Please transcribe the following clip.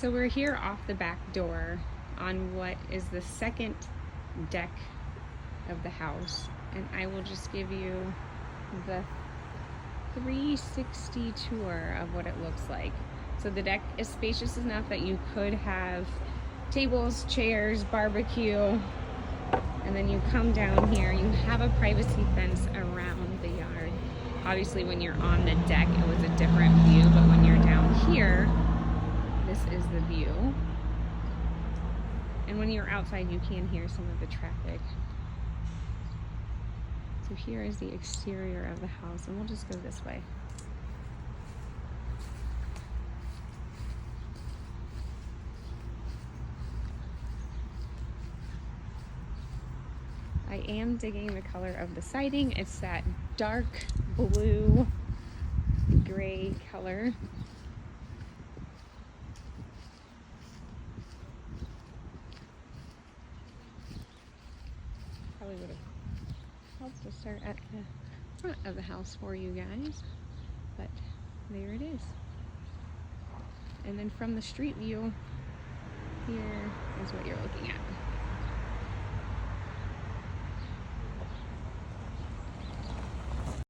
So we're here off the back door on what is the second deck of the house, and I will just give you the 360 tour of what it looks like. So the deck is spacious enough that you could have tables, chairs, barbecue, and then you come down here, you have a privacy fence around the yard. Obviously when you're on the deck it was a different view, but when you're down here, this is the view. And when you're outside you can hear some of the traffic. So here is the exterior of the house, and we'll just go this way. I am digging the color of the siding. It's that dark blue gray color. Probably would have helped to start at the front of the house for you guys, but there it is. And then from the street view, here is what you're looking at.